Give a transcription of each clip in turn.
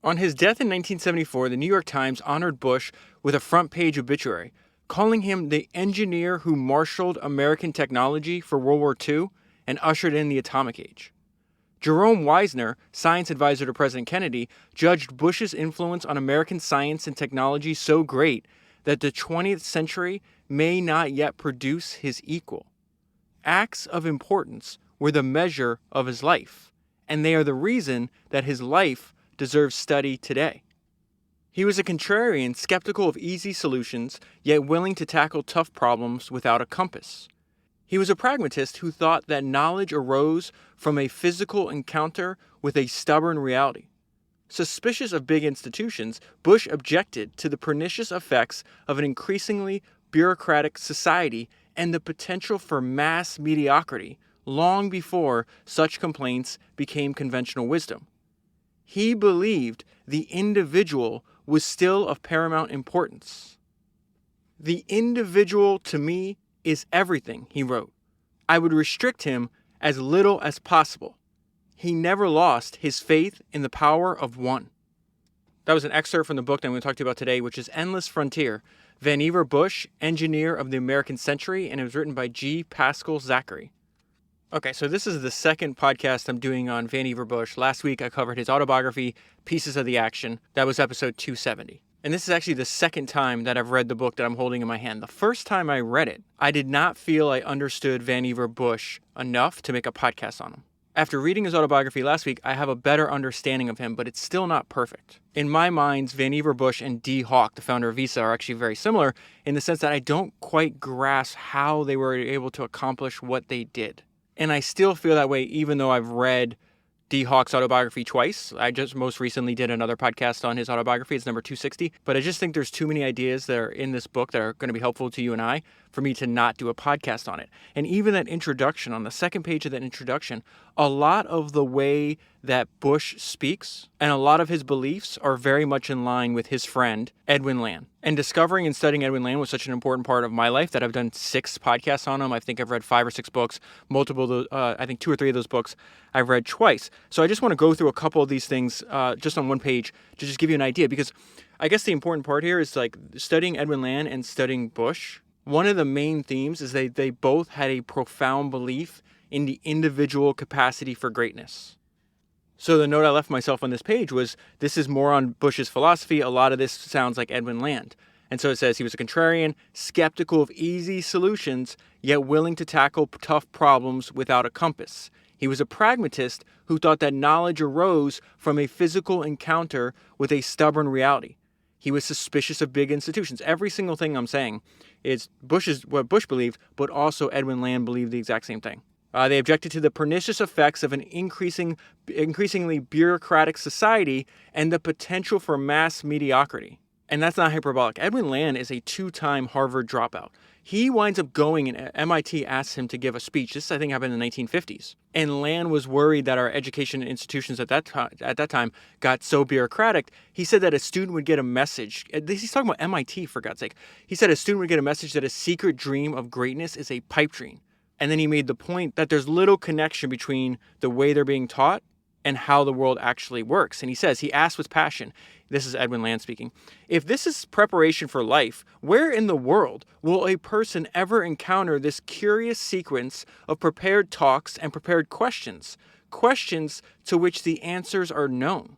On his death in 1974, the New York Times honored Bush with a front-page obituary, calling him the engineer who marshaled American technology for World War II and ushered in the atomic age. Jerome Wisner, science advisor to President Kennedy, judged Bush's influence on American science and technology so great that the 20th century may not yet produce his equal. Acts of importance were the measure of his life, and they are the reason that his life deserves study today. He was a contrarian, skeptical of easy solutions, yet willing to tackle tough problems without a compass. He was a pragmatist who thought that knowledge arose from a physical encounter with a stubborn reality. Suspicious of big institutions, Bush objected to the pernicious effects of an increasingly bureaucratic society and the potential for mass mediocrity long before such complaints became conventional wisdom. He believed the individual was still of paramount importance. "The individual to me is everything," he wrote. "I would restrict him as little as possible." He never lost his faith in the power of one. That was an excerpt from the book that I'm going to talk to you about today, which is Endless Frontier, Vannevar Bush, Engineer of the American Century, and it was written by G. Pascal Zachary. Okay, so this is the second podcast I'm doing on Vannevar Bush. Last week I covered his autobiography, Pieces of the Action. That was episode 270. And this is actually the second time that I've read the book that I'm holding in my hand. The first time I read it, I did not feel I understood Vannevar Bush enough to make a podcast on him. After reading his autobiography last week, I have a better understanding of him, but it's still not perfect. In my mind, Vannevar Bush and Dee Hock, the founder of Visa, are actually very similar in the sense that I don't quite grasp how they were able to accomplish what they did. And I still feel that way even though I've read Dee Hock's autobiography twice. I just most recently did another podcast on his autobiography. It's number 260. But I just think there's too many ideas that are in this book that are going to be helpful to you and I for me to not do a podcast on it. And even that introduction, on the second page of that introduction, a lot of the way that Bush speaks and a lot of his beliefs are very much in line with his friend, Edwin Land. And discovering and studying Edwin Land was such an important part of my life that I've done 6 podcasts on him. I think I've read 5 or 6 books. I think 2 or 3 of those books I've read twice. So I just want to go through a couple of these things just on one page to just give you an idea, because I guess the important part here is like studying Edwin Land and studying Bush. One of the main themes is they both had a profound belief in the individual capacity for greatness. So the note I left myself on this page was, this is more on Bush's philosophy. A lot of this sounds like Edwin Land. And so it says he was a contrarian, skeptical of easy solutions, yet willing to tackle tough problems without a compass. He was a pragmatist who thought that knowledge arose from a physical encounter with a stubborn reality. He was suspicious of big institutions. Every single thing I'm saying is what Bush believed, but also Edwin Land believed the exact same thing. They objected to the pernicious effects of an increasingly bureaucratic society and the potential for mass mediocrity. And that's not hyperbolic. Edwin Land is a 2-time Harvard dropout. He winds up going, and MIT asks him to give a speech. This, I think, happened in the 1950s. And Land was worried that our education institutions at that time got so bureaucratic. He said that a student would get a message. He's talking about MIT, for God's sake. He said a student would get a message that a secret dream of greatness is a pipe dream. And then he made the point that there's little connection between the way they're being taught and how the world actually works. And he asked with passion, this is Edwin Land speaking, if this is preparation for life, where in the world will a person ever encounter this curious sequence of prepared talks and prepared questions to which the answers are known?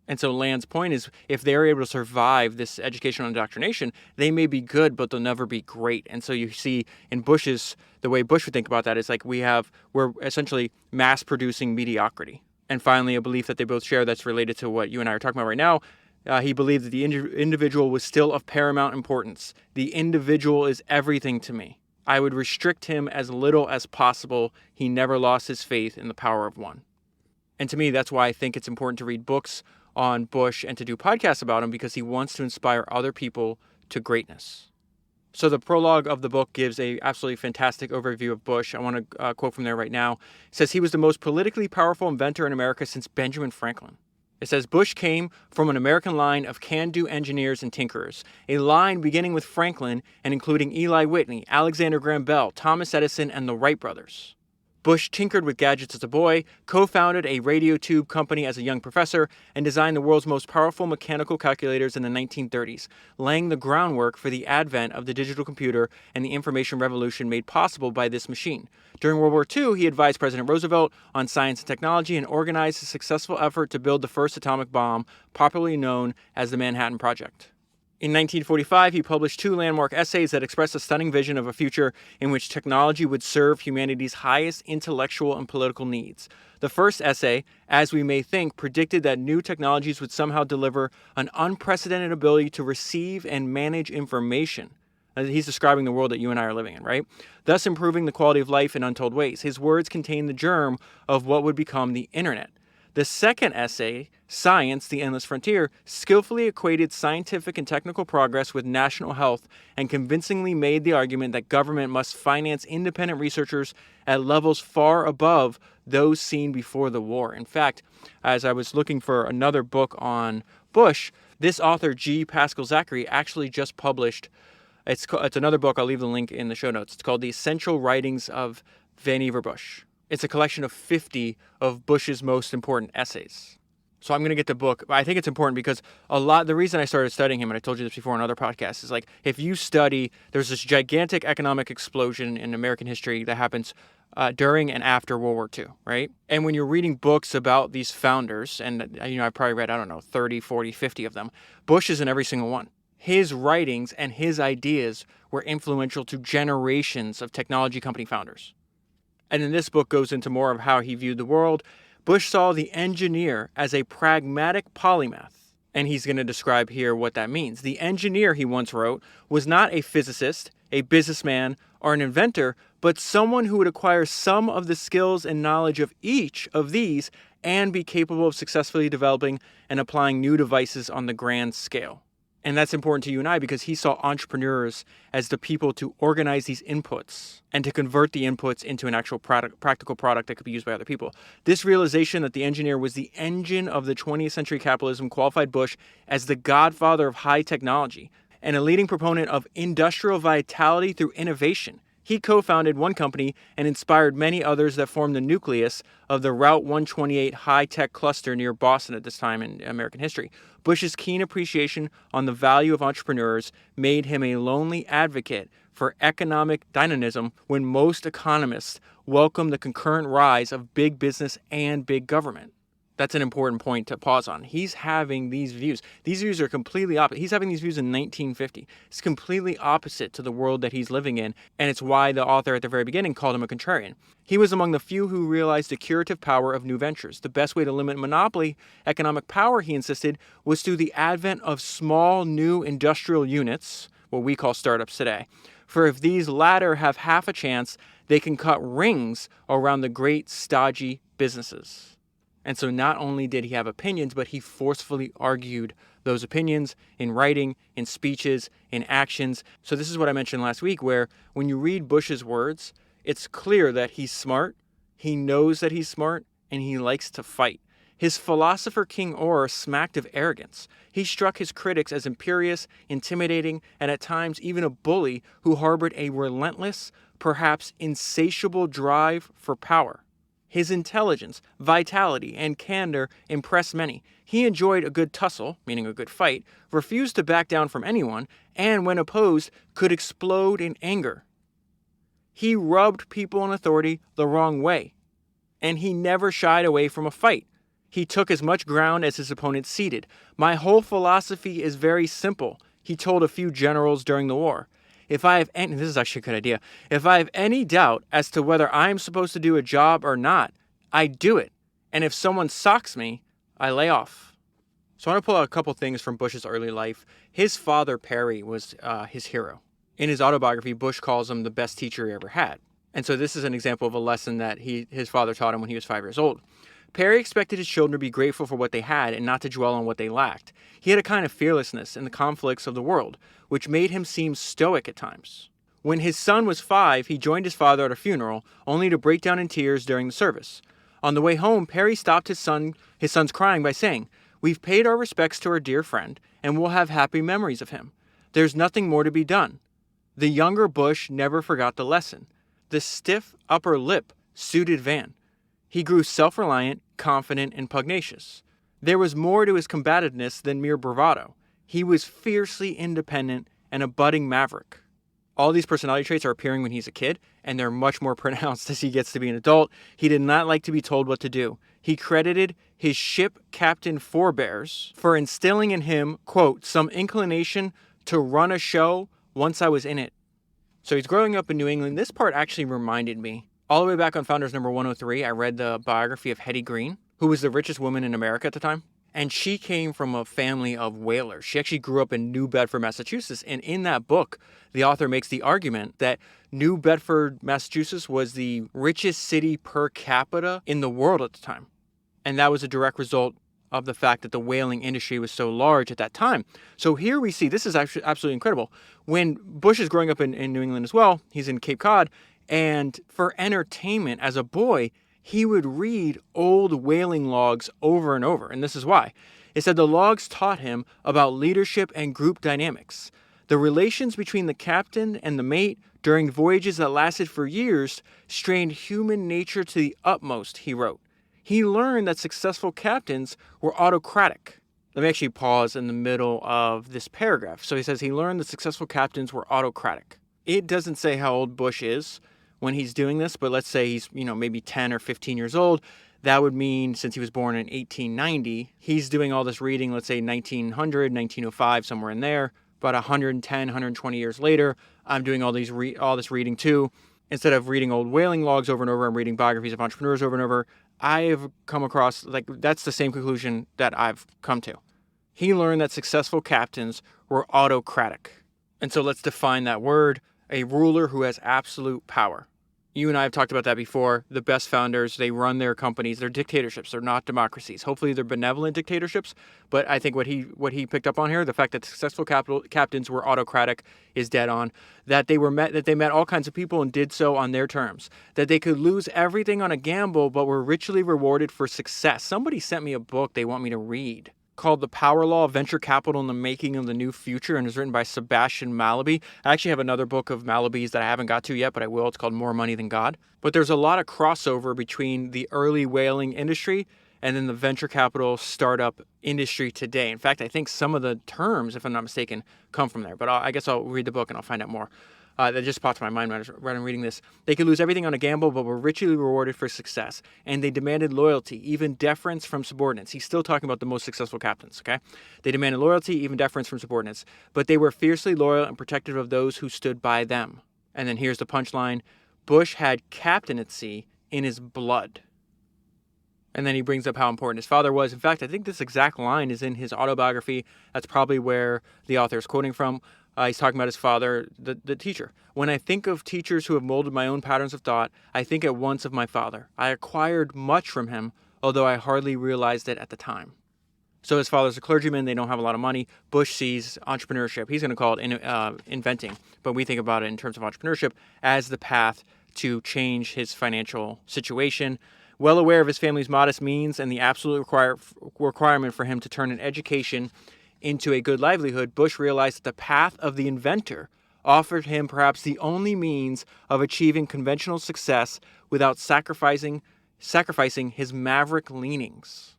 And so Land's point is, if they're able to survive this educational indoctrination, they may be good, but they'll never be great. And so you see in the way Bush would think about that is like we're essentially mass producing mediocrity. And finally, a belief that they both share that's related to what you and I are talking about right now. He believed that the individual was still of paramount importance. The individual is everything to me. I would restrict him as little as possible. He never lost his faith in the power of one. And to me, that's why I think it's important to read books on Bush and to do podcasts about him, because he wants to inspire other people to greatness. So the prologue of the book gives a absolutely fantastic overview of Bush. I want to quote from there right now. It says he was the most politically powerful inventor in America since Benjamin Franklin. It says Bush came from an American line of can-do engineers and tinkerers, a line beginning with Franklin and including Eli Whitney, Alexander Graham Bell, Thomas Edison, and the Wright brothers. Bush tinkered with gadgets as a boy, co-founded a radio tube company as a young professor, and designed the world's most powerful mechanical calculators in the 1930s, laying the groundwork for the advent of the digital computer and the information revolution made possible by this machine. During World War II, he advised President Roosevelt on science and technology and organized a successful effort to build the first atomic bomb, popularly known as the Manhattan Project. In 1945, he published 2 landmark essays that expressed a stunning vision of a future in which technology would serve humanity's highest intellectual and political needs. The first essay, As We May Think, predicted that new technologies would somehow deliver an unprecedented ability to receive and manage information. He's describing the world that you and I are living in, right? Thus improving the quality of life in untold ways. His words contain the germ of what would become the internet. The second essay, Science, the Endless Frontier, skillfully equated scientific and technical progress with national health and convincingly made the argument that government must finance independent researchers at levels far above those seen before the war. In fact, as I was looking for another book on Bush, this author, G. Pascal Zachary, actually just published, it's another book, I'll leave the link in the show notes. It's called The Essential Writings of Vannevar Bush. It's a collection of 50 of Bush's most important essays. So I'm going to get the book. I think it's important because the reason I started studying him, and I told you this before on other podcasts, is like if you study, there's this gigantic economic explosion in American history that happens during and after World War II, right? And when you're reading books about these founders, and I probably read, 30, 40, 50 of them, Bush is in every single one. His writings and his ideas were influential to generations of technology company founders. And then this book goes into more of how he viewed the world. Bush saw the engineer as a pragmatic polymath. And he's going to describe here what that means. The engineer, he once wrote, was not a physicist, a businessman, or an inventor, but someone who would acquire some of the skills and knowledge of each of these and be capable of successfully developing and applying new devices on the grand scale. And that's important to you and I because he saw entrepreneurs as the people to organize these inputs and to convert the inputs into an actual practical product that could be used by other people. This realization that the engineer was the engine of the 20th century capitalism qualified Bush as the godfather of high technology and a leading proponent of industrial vitality through innovation. He co-founded one company and inspired many others that formed the nucleus of the Route 128 high-tech cluster near Boston at this time in American history. Bush's keen appreciation on the value of entrepreneurs made him a lonely advocate for economic dynamism when most economists welcome the concurrent rise of big business and big government. That's an important point to pause on. He's having these views. These views are completely opposite. He's having these views in 1950. It's completely opposite to the world that he's living in, and it's why the author at the very beginning called him a contrarian. He was among the few who realized the curative power of new ventures. The best way to limit monopoly economic power, he insisted, was through the advent of small new industrial units, what we call startups today. For if these latter have half a chance, they can cut rings around the great stodgy businesses. And so not only did he have opinions, but he forcefully argued those opinions in writing, in speeches, in actions. So this is what I mentioned last week, where when you read Bush's words, it's clear that he's smart, he knows that he's smart, and he likes to fight. His philosopher King aura smacked of arrogance. He struck his critics as imperious, intimidating, and at times even a bully who harbored a relentless, perhaps insatiable drive for power. His intelligence, vitality, and candor impressed many. He enjoyed a good tussle, meaning a good fight, refused to back down from anyone, and when opposed, could explode in anger. He rubbed people in authority the wrong way, and he never shied away from a fight. He took as much ground as his opponent ceded. My whole philosophy is very simple, he told a few generals during the war. If I have any, this is actually a good idea. If I have any doubt as to whether I am supposed to do a job or not, I do it. And if someone socks me, I lay off. So I want to pull out a couple things from Bush's early life. His father, Perry, was his hero. In his autobiography, Bush calls him the best teacher he ever had. And so this is an example of a lesson that his father taught him when he was 5 years old. Perry expected his children to be grateful for what they had and not to dwell on what they lacked. He had a kind of fearlessness in the conflicts of the world, which made him seem stoic at times. When his son was 5, he joined his father at a funeral, only to break down in tears during the service. On the way home, Perry stopped his son's crying by saying, "We've paid our respects to our dear friend, and we'll have happy memories of him. There's nothing more to be done." The younger Bush never forgot the lesson. The stiff upper lip suited Van. He grew self-reliant, confident, and pugnacious. There was more to his combativeness than mere bravado. He was fiercely independent and a budding maverick. All these personality traits are appearing when he's a kid, and they're much more pronounced as he gets to be an adult. He did not like to be told what to do. He credited his ship captain forebears for instilling in him, quote, some inclination to run a show once I was in it. So he's growing up in New England. This part actually reminded me. All the way back on Founders number 103, I read the biography of Hetty Green, who was the richest woman in America at the time. And she came from a family of whalers. She actually grew up in New Bedford, Massachusetts. And in that book, the author makes the argument that New Bedford, Massachusetts was the richest city per capita in the world at the time. And that was a direct result of the fact that the whaling industry was so large at that time. So here we see, this is actually absolutely incredible. When Bush is growing up in New England as well, he's in Cape Cod, and for entertainment as a boy, he would read old whaling logs over and over. And this is why. It said the logs taught him about leadership and group dynamics. The relations between the captain and the mate during voyages that lasted for years strained human nature to the utmost, he wrote. He learned that successful captains were autocratic. Let me actually pause in the middle of this paragraph. So he says he learned that successful captains were autocratic. It doesn't say how old Bush is when he's doing this, but let's say he's, maybe 10 or 15 years old. That would mean since he was born in 1890, he's doing all this reading, let's say 1900, 1905, somewhere in there. About 110, 120 years later, I'm doing all this reading too. Instead of reading old whaling logs over and over, I'm reading biographies of entrepreneurs over and over. I have come across, that's the same conclusion that I've come to. He learned that successful captains were autocratic. And so let's define that word, a ruler who has absolute power. You and I have talked about that before. The best founders, they run their companies. They're dictatorships. They're not democracies. Hopefully they're benevolent dictatorships. But I think what he picked up on here, the fact that successful captains were autocratic is dead on. That they met all kinds of people and did so on their terms. That they could lose everything on a gamble, but were richly rewarded for success. Somebody sent me a book they want me to read called The Power Law of Venture Capital and the Making of the New Future, and is written by Sebastian Mallaby. I actually have another book of Mallaby's that I haven't got to yet, but I will. It's called More Money Than God. But there's a lot of crossover between the early whaling industry and then the venture capital startup industry today. In fact, I think some of the terms, if I'm not mistaken, come from there. But I guess I'll read the book and I'll find out more. That just popped to my mind when I'm reading this. They could lose everything on a gamble, but were richly rewarded for success. And they demanded loyalty, even deference from subordinates. He's still talking about the most successful captains, okay? They demanded loyalty, even deference from subordinates. But they were fiercely loyal and protective of those who stood by them. And then here's the punchline. Bush had captaincy in his blood. And then he brings up how important his father was. In fact, I think this exact line is in his autobiography. That's probably where the author is quoting from. He's talking about his father, the teacher. When I think of teachers who have molded my own patterns of thought, I think at once of my father. I acquired much from him, although I hardly realized it at the time. So his father's a clergyman. They don't have a lot of money. Bush sees entrepreneurship. He's going to call it inventing. But we think about it in terms of entrepreneurship as the path to change his financial situation. Well aware of his family's modest means and the absolute requirement for him to turn an education into a good livelihood, Bush realized that the path of the inventor offered him perhaps the only means of achieving conventional success without sacrificing his maverick leanings.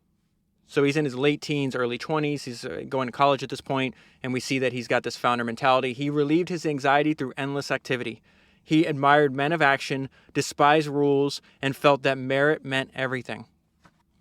So he's in his late teens, early 20s. He's going to college at this point, and we see that he's got this founder mentality. He relieved his anxiety through endless activity. He admired men of action, despised rules, and felt that merit meant everything.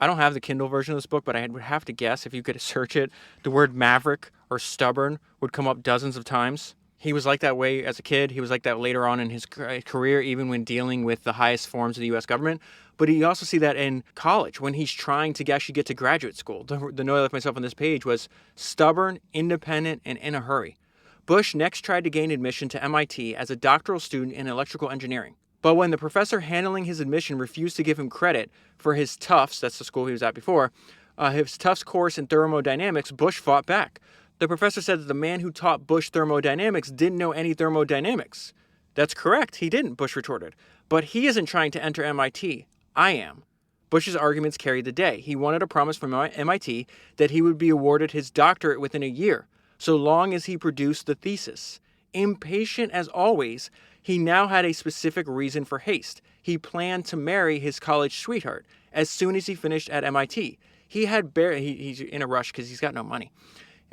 I don't have the Kindle version of this book, but I would have to guess if you could search it, the word maverick or stubborn would come up dozens of times. He was like that way as a kid. He was like that later on in his career, even when dealing with the highest forms of the U.S. government. But you also see that in college when he's trying to actually get to graduate school. The note I left myself on this page was stubborn, independent, and in a hurry. Bush next tried to gain admission to MIT as a doctoral student in electrical engineering. But when the professor handling his admission refused to give him credit for his Tufts, that's the school he was at before, his Tufts course in thermodynamics, Bush fought back. The professor said that the man who taught Bush thermodynamics didn't know any thermodynamics. That's correct, he didn't, Bush retorted. But he isn't trying to enter MIT. I am. Bush's arguments carried the day. He wanted a promise from MIT that he would be awarded his doctorate within a year, so long as he produced the thesis. Impatient as always, He now had a specific reason for haste. He planned to marry his college sweetheart as soon as he finished at MIT. He's in a rush because he's got no money.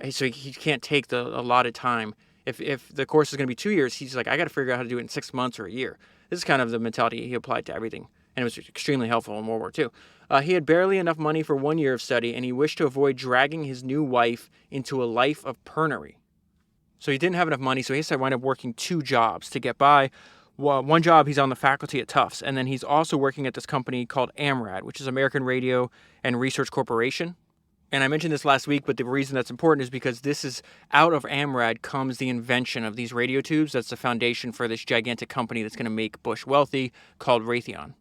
So he can't take the allotted time. If the course is going to be 2 years, he's like, I got to figure out how to do it in 6 months or a year. This is kind of the mentality he applied to everything, and it was extremely helpful in World War II. He had barely enough money for 1 year of study, and he wished to avoid dragging his new wife into a life of penury. So he didn't have enough money, so he has to wind up working 2 jobs to get by. One job, he's on the faculty at Tufts, and then he's also working at this company called AMRAD, which is American Radio and Research Corporation. And I mentioned this last week, but the reason that's important is because this is out of AMRAD comes the invention of these radio tubes. That's the foundation for this gigantic company that's going to make Bush wealthy called Raytheon.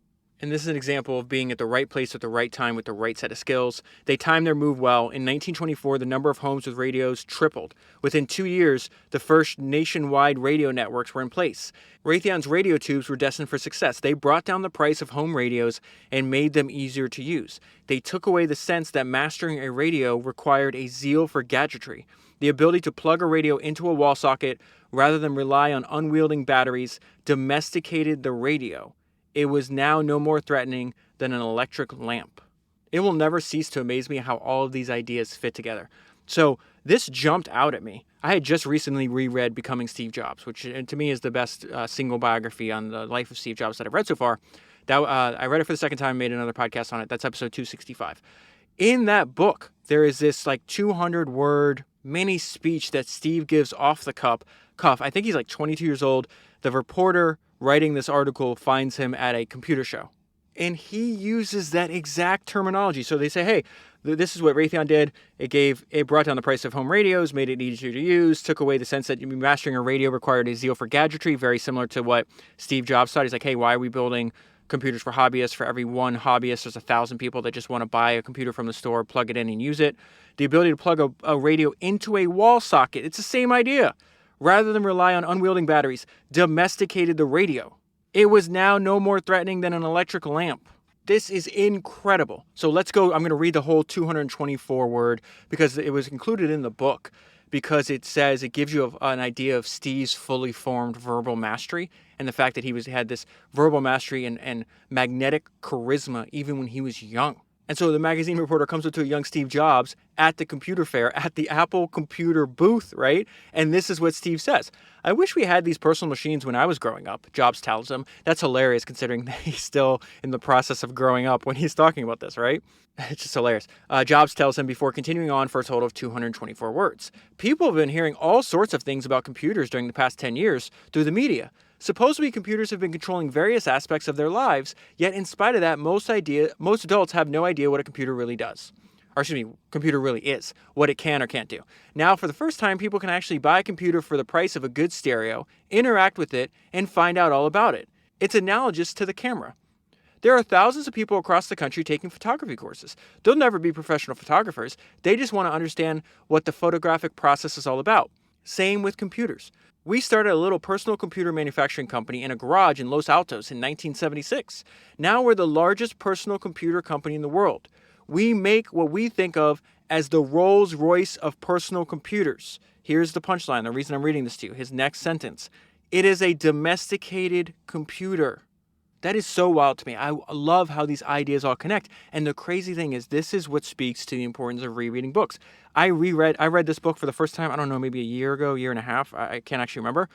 And this is an example of being at the right place at the right time with the right set of skills. They timed their move well. In 1924, the number of homes with radios tripled. Within 2 years, the first nationwide radio networks were in place. Raytheon's radio tubes were destined for success. They brought down the price of home radios and made them easier to use. They took away the sense that mastering a radio required a zeal for gadgetry. The ability to plug a radio into a wall socket rather than rely on unwielding batteries domesticated the radio. It was now no more threatening than an electric lamp. It will never cease to amaze me how all of these ideas fit together. So this jumped out at me. I had just recently reread Becoming Steve Jobs, which to me is the best single biography on the life of Steve Jobs that I've read so far. I read it for the second time, made another podcast on it. That's episode 265. In that book, there is this 200-word mini speech that Steve gives off the cuff. I think he's 22 years old. The reporter writing this article finds him at a computer show. And he uses that exact terminology. So they say, hey, this is what Raytheon did. It brought down the price of home radios, made it easier to use, took away the sense that mastering a radio required a zeal for gadgetry, very similar to what Steve Jobs thought. He's like, hey, why are we building computers for hobbyists? For every one hobbyist, there's 1,000 people that just want to buy a computer from the store, plug it in and use it. The ability to plug a radio into a wall socket, it's the same idea. Rather than rely on unwielding batteries, domesticated the radio. It was now no more threatening than an electric lamp. This is incredible. So let's go. I'm going to read the whole 224 word because it was included in the book because it gives you an idea of Steve's fully formed verbal mastery and the fact that he had this verbal mastery and magnetic charisma even when he was young. And so the magazine reporter comes up to a young Steve Jobs at the computer fair, at the Apple computer booth, right? And this is what Steve says. I wish we had these personal machines when I was growing up, Jobs tells him. That's hilarious considering that he's still in the process of growing up when he's talking about this, right? It's just hilarious. Jobs tells him before continuing on for a total of 224 words. People have been hearing all sorts of things about computers during the past 10 years through the media. Supposedly, computers have been controlling various aspects of their lives, yet in spite of that, most adults have no idea what a computer really does. Computer really is, what it can or can't do. Now, for the first time, people can actually buy a computer for the price of a good stereo, interact with it, and find out all about it. It's analogous to the camera. There are thousands of people across the country taking photography courses. They'll never be professional photographers. They just want to understand what the photographic process is all about. Same with computers. We started a little personal computer manufacturing company in a garage in Los Altos in 1976. Now we're the largest personal computer company in the world. We make what we think of as the Rolls-Royce of personal computers. Here's the punchline, the reason I'm reading this to you. His next sentence. It is a domesticated computer. That is so wild to me. I love how these ideas all connect. And the crazy thing is, this is what speaks to the importance of rereading books. I read this book for the first time, I don't know, maybe a year ago, year and a half. I can't actually remember.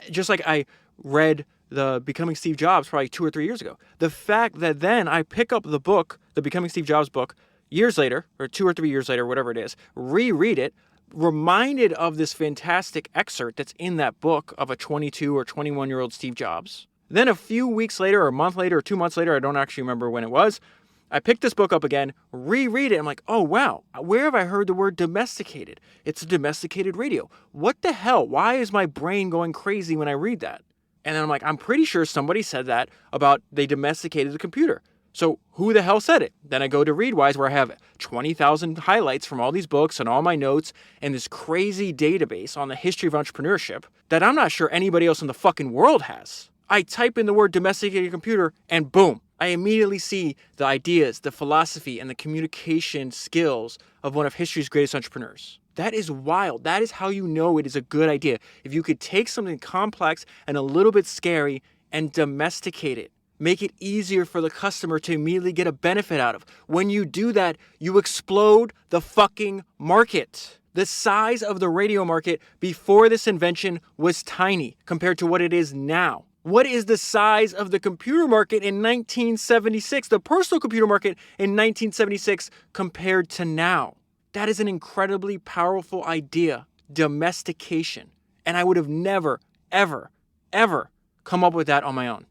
Just like I read the Becoming Steve Jobs probably 2 or 3 years ago. The fact that then I pick up the book, the Becoming Steve Jobs book, years later, or 2 or 3 years later, whatever it is, reread it, reminded of this fantastic excerpt that's in that book of a 22 or 21-year-old Steve Jobs. Then a few weeks later, or a month later, or 2 months later, I don't actually remember when it was, I picked this book up again, reread it. I'm like, oh, wow, where have I heard the word domesticated? It's a domesticated radio. What the hell? Why is my brain going crazy when I read that? And then I'm like, I'm pretty sure somebody said that about they domesticated the computer. So who the hell said it? Then I go to Readwise where I have 20,000 highlights from all these books and all my notes and this crazy database on the history of entrepreneurship that I'm not sure anybody else in the fucking world has. I type in the word domesticated computer and boom, I immediately see the ideas, the philosophy, and the communication skills of one of history's greatest entrepreneurs. That is wild. That is how you know it is a good idea. If you could take something complex and a little bit scary and domesticate it, make it easier for the customer to immediately get a benefit out of. When you do that, you explode the fucking market. The size of the radio market before this invention was tiny compared to what it is now. What is the size of the computer market in 1976, the personal computer market in 1976 compared to now? That is an incredibly powerful idea, domestication. And I would have never, ever, ever come up with that on my own.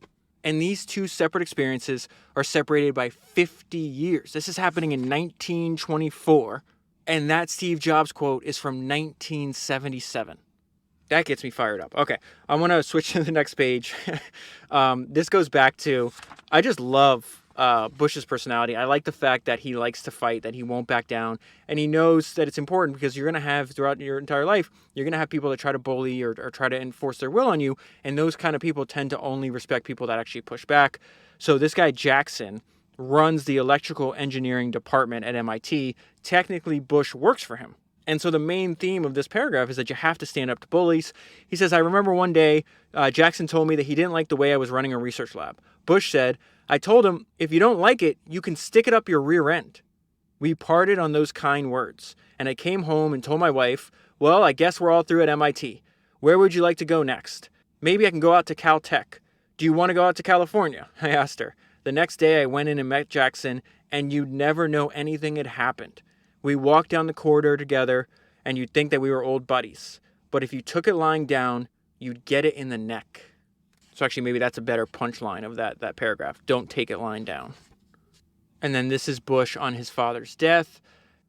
And these two separate experiences are separated by 50 years. This is happening in 1924. And that Steve Jobs quote is from 1977. That gets me fired up. Okay, I want to switch to the next page. This goes back to, I just love Bush's personality. I like the fact that he likes to fight, that he won't back down. And he knows that it's important because you're going to have, throughout your entire life, you're going to have people that try to bully or try to enforce their will on you. And those kind of people tend to only respect people that actually push back. So this guy, Jackson, runs the electrical engineering department at MIT. Technically, Bush works for him. And so the main theme of this paragraph is that you have to stand up to bullies. He says, I remember one day, Jackson told me that he didn't like the way I was running a research lab. Bush said, I told him, if you don't like it, you can stick it up your rear end. We parted on those kind words. And I came home and told my wife, well, I guess we're all through at MIT. Where would you like to go next? Maybe I can go out to Caltech. Do you want to go out to California? I asked her. The next day I went in and met Jackson, and you'd never know anything had happened. We walked down the corridor together, and you'd think that we were old buddies. But if you took it lying down, you'd get it in the neck. So actually, maybe that's a better punchline of that paragraph. Don't take it lying down. And then this is Bush on his father's death.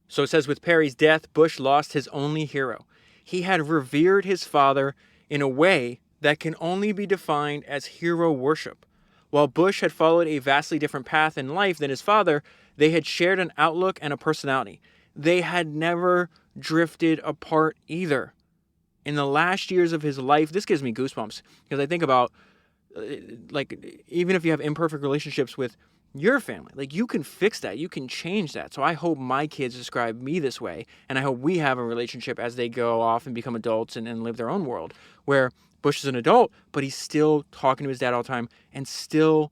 So it says, with Perry's death, Bush lost his only hero. He had revered his father in a way that can only be defined as hero worship. While Bush had followed a vastly different path in life than his father, they had shared an outlook and a personality. They had never drifted apart either. In the last years of his life, this gives me goosebumps because I think about, like, even if you have imperfect relationships with your family, like, you can fix that. You can change that. So I hope my kids describe me this way, and I hope we have a relationship as they go off and become adults and live their own world, where Bush is an adult, but he's still talking to his dad all the time and still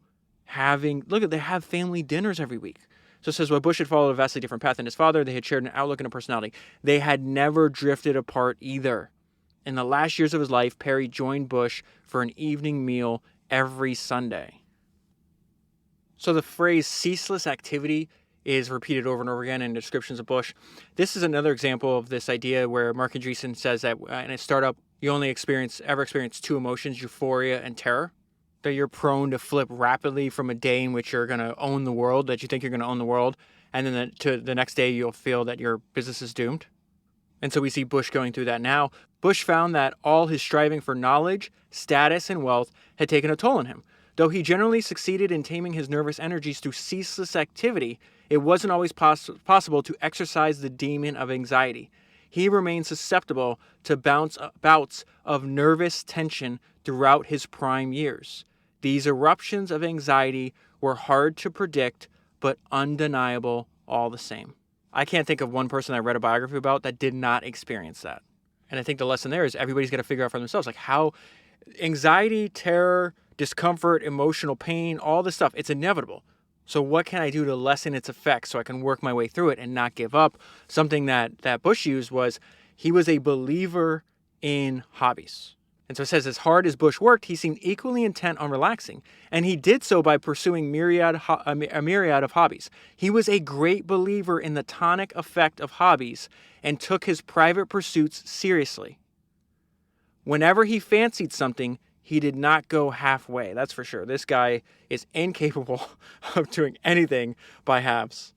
they have family dinners every week. So it says, while Bush had followed a vastly different path than his father, they had shared an outlook and a personality. They had never drifted apart either. In the last years of his life, Perry joined Bush for an evening meal every Sunday. So the phrase ceaseless activity is repeated over and over again in descriptions of Bush. This is another example of this idea where Mark Andreessen says that in a startup, you only ever experience two emotions, euphoria and terror. That you're prone to flip rapidly from a day in which you're going to own the world, that you think you're going to own the world, and then to the next day you'll feel that your business is doomed. And so we see Bush going through that now. Bush found that all his striving for knowledge, status, and wealth had taken a toll on him. Though he generally succeeded in taming his nervous energies through ceaseless activity, it wasn't always possible to exercise the demon of anxiety. He remained susceptible to bouts of nervous tension throughout his prime years. These eruptions of anxiety were hard to predict, but undeniable all the same. I can't think of one person I read a biography about that did not experience that. And I think the lesson there is everybody's got to figure out for themselves, like, how anxiety, terror, discomfort, emotional pain, all this stuff, it's inevitable. So what can I do to lessen its effects so I can work my way through it and not give up? Something that Bush used was he was a believer in hobbies. And so it says, as hard as Bush worked, he seemed equally intent on relaxing. And he did so by pursuing a myriad of hobbies. He was a great believer in the tonic effect of hobbies and took his private pursuits seriously. Whenever he fancied something, he did not go halfway. That's for sure. This guy is incapable of doing anything by halves.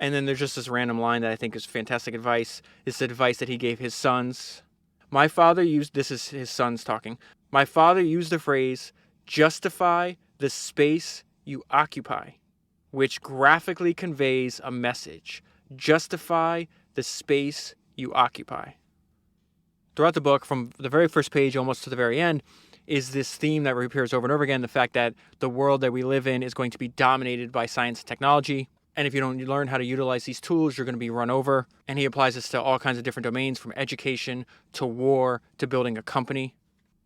And then there's just this random line that I think is fantastic advice. It's the advice that he gave his sons. My father used, this is his sons talking. My father used the phrase, justify the space you occupy, which graphically conveys a message. Justify the space you occupy. Throughout the book, from the very first page almost to the very end, is this theme that reappears over and over again, the fact that the world that we live in is going to be dominated by science and technology. And if you don't learn how to utilize these tools, you're going to be run over. And he applies this to all kinds of different domains, from education to war to building a company.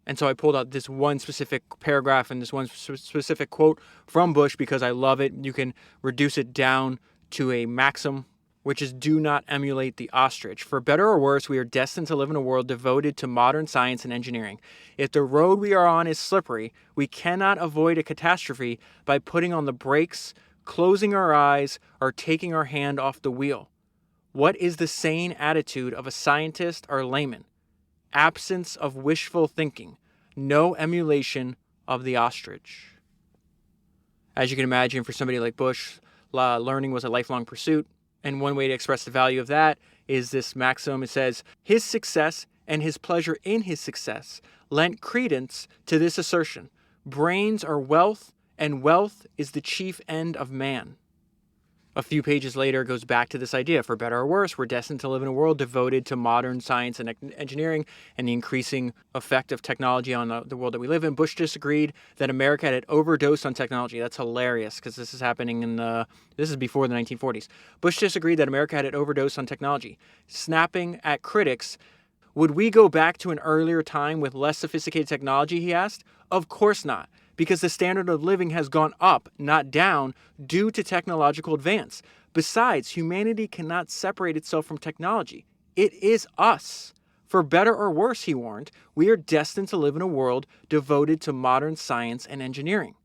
And so I pulled out this one specific paragraph and this one specific quote from Bush because I love it. You can reduce it down to a maxim, which is, do not emulate the ostrich. For better or worse, we are destined to live in a world devoted to modern science and engineering. If the road we are on is slippery, we cannot avoid a catastrophe by putting on the brakes, closing our eyes, or taking our hand off the wheel. What is the sane attitude of a scientist or layman? Absence of wishful thinking, no emulation of the ostrich. As you can imagine, for somebody like Bush, learning was a lifelong pursuit. And one way to express the value of that is this maxim. It says, his success and his pleasure in his success lent credence to this assertion. Brains are wealth, and wealth is the chief end of man. A few pages later, it goes back to this idea. For better or worse, we're destined to live in a world devoted to modern science and engineering and the increasing effect of technology on the world that we live in. Bush disagreed that America had overdosed on technology. That's hilarious because this is happening this is before the 1940s. Bush disagreed that America had overdosed on technology. Snapping at critics, would we go back to an earlier time with less sophisticated technology, he asked? Of course not, because the standard of living has gone up, not down, due to technological advance. Besides, humanity cannot separate itself from technology. It is us. For better or worse, he warned, we are destined to live in a world devoted to modern science and engineering.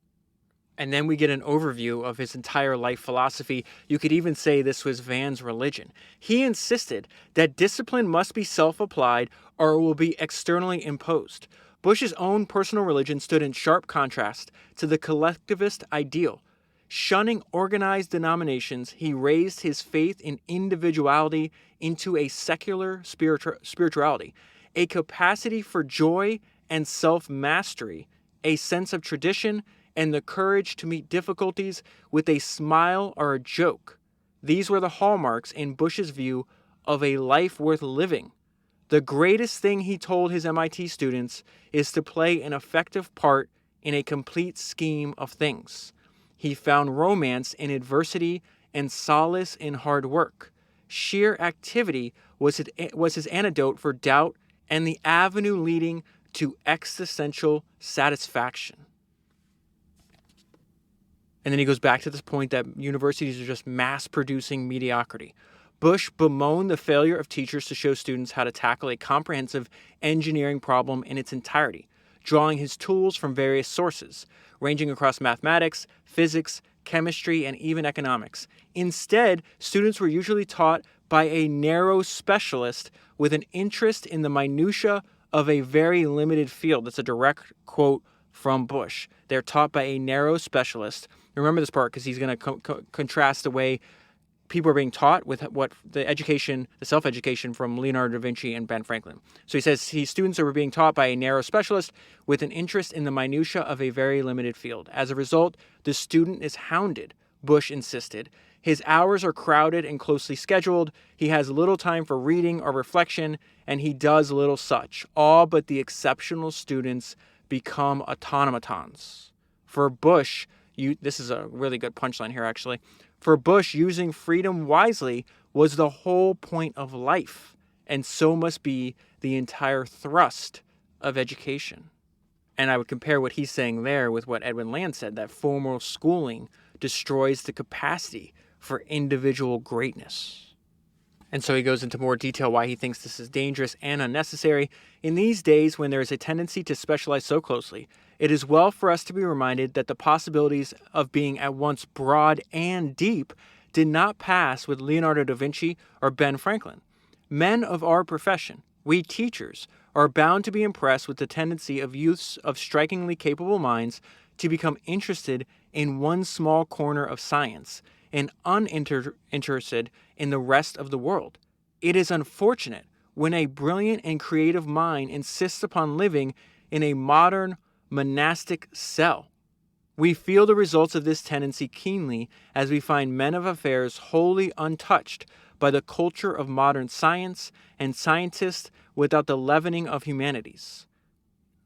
And then we get an overview of his entire life philosophy. You could even say this was Van's religion. He insisted that discipline must be self-applied or it will be externally imposed. Bush's own personal religion stood in sharp contrast to the collectivist ideal. Shunning organized denominations, he raised his faith in individuality into a secular spirituality, a capacity for joy and self-mastery, a sense of tradition, and the courage to meet difficulties with a smile or a joke. These were the hallmarks in Bush's view of a life worth living. The greatest thing he told his MIT students is to play an effective part in a complete scheme of things. He found romance in adversity and solace in hard work. Sheer activity was his antidote for doubt and the avenue leading to existential satisfaction. And then he goes back to this point that universities are just mass-producing mediocrity. Bush bemoaned the failure of teachers to show students how to tackle a comprehensive engineering problem in its entirety, drawing his tools from various sources, ranging across mathematics, physics, chemistry, and even economics. Instead, students were usually taught by a narrow specialist with an interest in the minutiae of a very limited field. That's a direct quote from Bush. They're taught by a narrow specialist. Remember this part because he's going to contrast the way people are being taught with what the self-education from Leonardo da Vinci and Ben Franklin. So he says students are being taught by a narrow specialist with an interest in the minutiae of a very limited field. As a result, the student is hounded, Bush insisted. His hours are crowded and closely scheduled. He has little time for reading or reflection, and he does little such. All but the exceptional students become automatons. For Bush, this is a really good punchline here, actually. For Bush, using freedom wisely was the whole point of life, and so must be the entire thrust of education. And I would compare what he's saying there with what Edwin Land said, that formal schooling destroys the capacity for individual greatness. And so he goes into more detail why he thinks this is dangerous and unnecessary. In these days when there is a tendency to specialize so closely, it is well for us to be reminded that the possibilities of being at once broad and deep did not pass with Leonardo da Vinci or Ben Franklin. Men of our profession, we teachers, are bound to be impressed with the tendency of youths of strikingly capable minds to become interested in one small corner of science and uninterested in the rest of the world. It is unfortunate when a brilliant and creative mind insists upon living in a modern monastic cell. We feel the results of this tendency keenly as we find men of affairs wholly untouched by the culture of modern science and scientists without the leavening of humanities.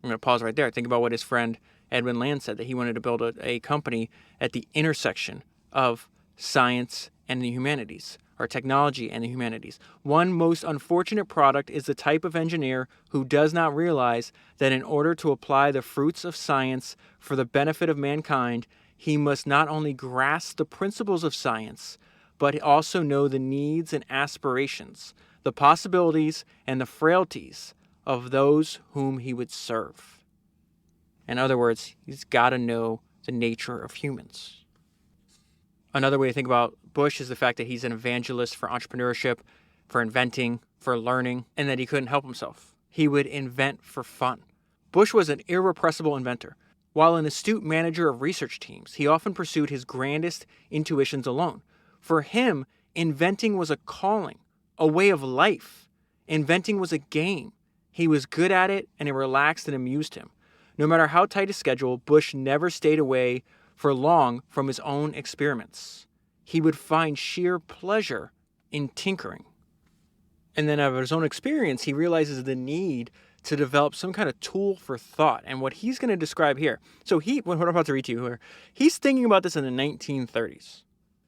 I'm going to pause right there. Think about what his friend Edwin Land said, that he wanted to build a company at the intersection of science and the humanities, or technology and the humanities. One most unfortunate product is the type of engineer who does not realize that in order to apply the fruits of science for the benefit of mankind, he must not only grasp the principles of science, but also know the needs and aspirations, the possibilities and the frailties of those whom he would serve. In other words, he's got to know the nature of humans. Another way to think about Bush is the fact that he's an evangelist for entrepreneurship, for inventing, for learning, and that he couldn't help himself. He would invent for fun. Bush was an irrepressible inventor. While an astute manager of research teams, he often pursued his grandest intuitions alone. For him, inventing was a calling, a way of life. Inventing was a game. He was good at it, and it relaxed and amused him. No matter how tight his schedule, Bush never stayed away for long from his own experiments. He would find sheer pleasure in tinkering. And then out of his own experience, he realizes the need to develop some kind of tool for thought. And what he's going to describe here, so what I'm about to read to you here, he's thinking about this in the 1930s.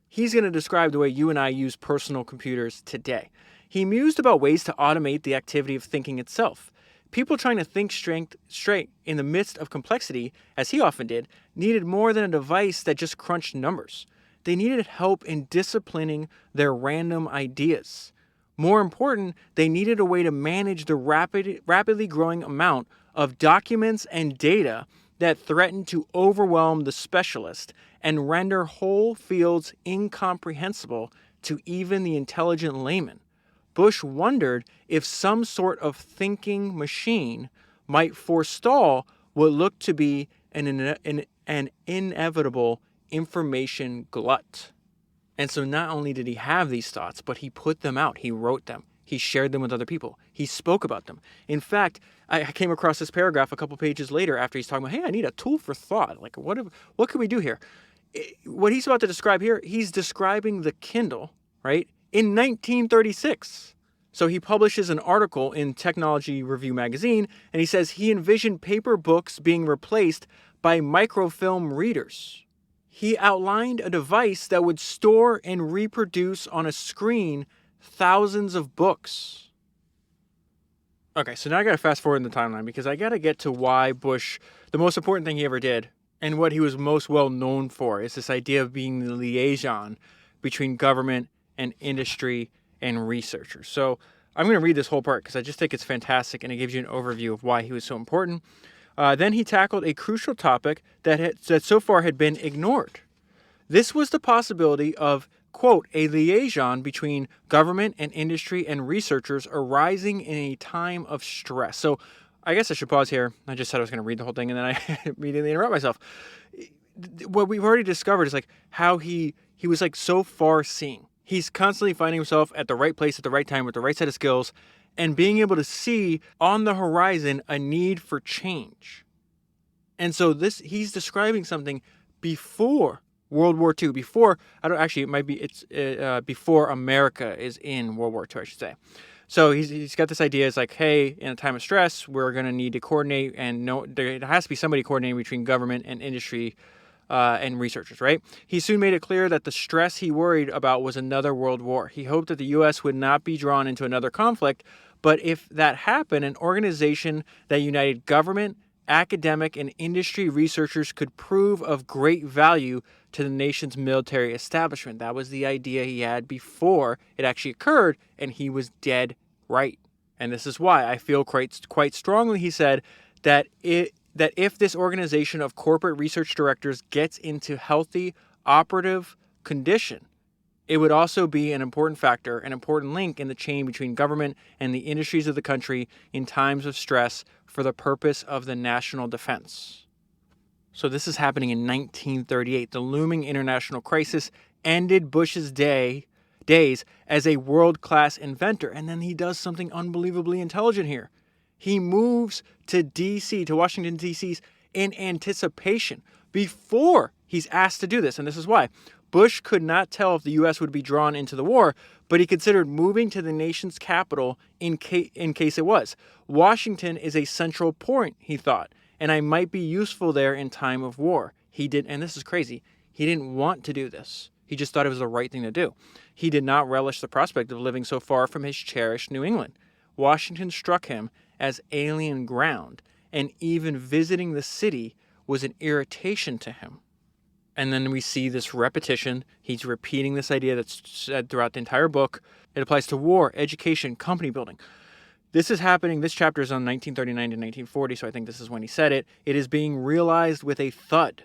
He's going to describe the way you and I use personal computers today. He mused about ways to automate the activity of thinking itself. People trying to think straight in the midst of complexity, as he often did, needed more than a device that just crunched numbers. They needed help in disciplining their random ideas. More important, they needed a way to manage the rapidly growing amount of documents and data that threatened to overwhelm the specialist and render whole fields incomprehensible to even the intelligent layman. Bush wondered if some sort of thinking machine might forestall what looked to be an inevitable information glut. And so not only did he have these thoughts, but he put them out. He wrote them. He shared them with other people. He spoke about them. In fact, I came across this paragraph a couple pages later after he's talking about, hey, I need a tool for thought. Like, what can we do here? What he's about to describe here, he's describing the Kindle, right, in 1936. So he publishes an article in Technology Review magazine, and he says he envisioned paper books being replaced by microfilm readers. He outlined a device that would store and reproduce on a screen thousands of books. Okay, so now I got to fast forward in the timeline because I got to get to why Bush, the most important thing he ever did, and what he was most well known for is this idea of being the liaison between government and industry and researchers. So I'm going to read this whole part because I just think it's fantastic and it gives you an overview of why he was so important. Then he tackled a crucial topic that so far had been ignored. This was the possibility of, quote, a liaison between government and industry and researchers arising in a time of stress. So I guess I should pause here. I just said I was going to read the whole thing and then I immediately interrupt myself. What we've already discovered is like how he was like so far seeing. He's constantly finding himself at the right place at the right time with the right set of skills and being able to see on the horizon a need for change. And so he's describing something before World War II, before America is in World War II, I should say. So he's got this idea. It's like, hey, in a time of stress, we're going to need to coordinate, and there has to be somebody coordinating between government and industry and researchers, right? He soon made it clear that the stress he worried about was another world war. He hoped that the U.S. would not be drawn into another conflict, but if that happened, an organization that united government, academic, and industry researchers could prove of great value to the nation's military establishment. That was the idea he had before it actually occurred, and he was dead right. And this is why I feel quite strongly, he said, that if this organization of corporate research directors gets into healthy operative condition, it would also be an important factor, an important link in the chain between government and the industries of the country in times of stress for the purpose of the national defense. So this is happening in 1938. The looming international crisis ended Bush's days as a world-class inventor, and then he does something unbelievably intelligent here. He moves to Washington, D.C. in anticipation before he's asked to do this, and this is why. Bush could not tell if the U.S. would be drawn into the war, but he considered moving to the nation's capital in case it was. Washington is a central point, he thought, and I might be useful there in time of war. He did, and this is crazy, he didn't want to do this. He just thought it was the right thing to do. He did not relish the prospect of living so far from his cherished New England. Washington struck him as alien ground, and even visiting the city was an irritation to him. And then we see this repetition. He's repeating this idea that's said throughout the entire book. It applies to war, education, company building. This is happening. This chapter is on 1939 to 1940, so I think this is when he said it. It is being realized with a thud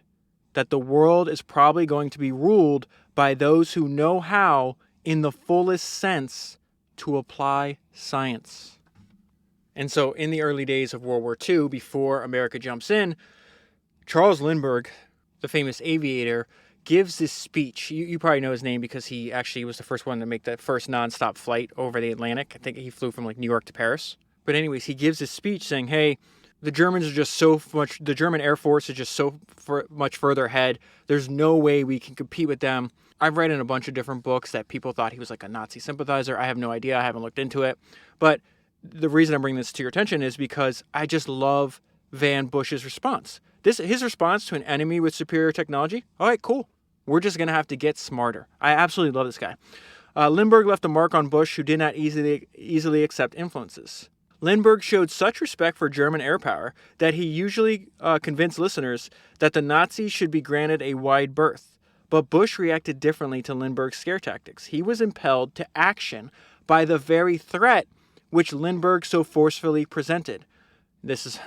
that the world is probably going to be ruled by those who know how, in the fullest sense, to apply science. And so in the early days of World War II, before America jumps in, Charles Lindbergh, the famous aviator, gives this speech. You probably know his name because he actually was the first one to make the first nonstop flight over the Atlantic. I think he flew from like New York to Paris. But anyways, he gives this speech saying, hey, the Germans are just the German Air Force is just so much further ahead. There's no way we can compete with them. I've read in a bunch of different books that people thought he was like a Nazi sympathizer. I have no idea. I haven't looked into it. But the reason I'm bringing this to your attention is because I just love Van Bush's response. His response to an enemy with superior technology. All right, cool. We're just going to have to get smarter. I absolutely love this guy. Lindbergh left a mark on Bush, who did not easily accept influences. Lindbergh showed such respect for German air power that he usually convinced listeners that the Nazis should be granted a wide berth. But Bush reacted differently to Lindbergh's scare tactics. He was impelled to action by the very threat which Lindbergh so forcefully presented. This is,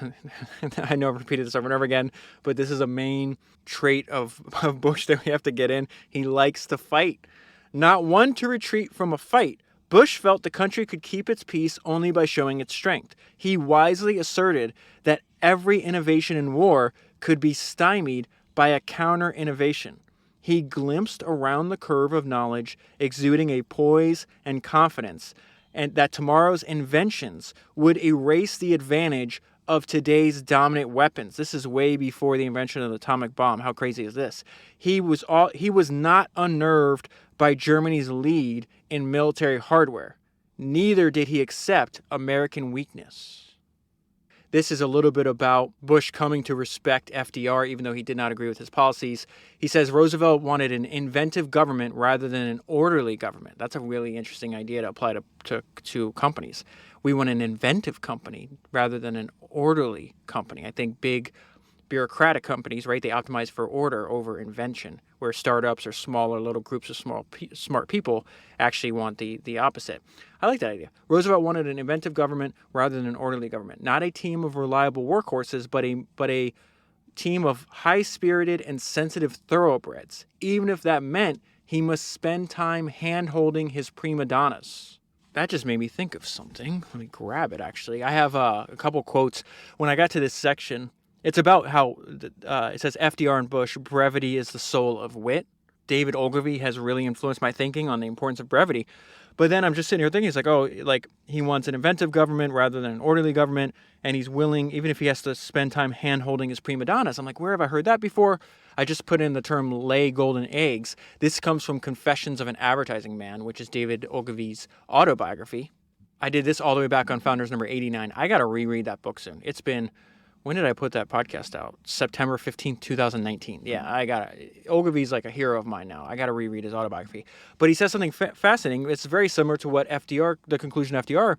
I know I've repeated this over and over again, but this is a main trait of Bush that we have to get in. He likes to fight. Not one to retreat from a fight, Bush felt the country could keep its peace only by showing its strength. He wisely asserted that every innovation in war could be stymied by a counter-innovation. He glimpsed around the curve of knowledge, exuding a poise and confidence, and that tomorrow's inventions would erase the advantage of today's dominant weapons. This is way before the invention of the atomic bomb. How crazy is this? He was not unnerved by Germany's lead in military hardware. Neither did he accept American weakness. This is a little bit about Bush coming to respect FDR, even though he did not agree with his policies. He says Roosevelt wanted an inventive government rather than an orderly government. That's a really interesting idea to apply to companies. We want an inventive company rather than an orderly company. I think big bureaucratic companies, right, they optimize for order over invention, where startups or smaller little groups of smart people actually want the opposite. I like that idea. Roosevelt wanted an inventive government rather than an orderly government. Not a team of reliable workhorses, but a team of high-spirited and sensitive thoroughbreds, even if that meant he must spend time hand-holding his prima donnas. That just made me think of something. Let me grab it, actually. I have a couple quotes. When I got to this section, it's about how it says FDR and Bush, brevity is the soul of wit. David Ogilvy has really influenced my thinking on the importance of brevity. But then I'm just sitting here thinking, he's like, he wants an inventive government rather than an orderly government, and he's willing, even if he has to spend time hand-holding his prima donnas. I'm like, where have I heard that before? I just put in the term lay golden eggs. This comes from Confessions of an Advertising Man, which is David Ogilvy's autobiography. I did this all the way back on Founders number 89. I got to reread that book soon. It's been... When did I put that podcast out? September 15th, 2019. Yeah, Ogilvy's like a hero of mine now. I got to reread his autobiography. But he says something fascinating. It's very similar to what the conclusion FDR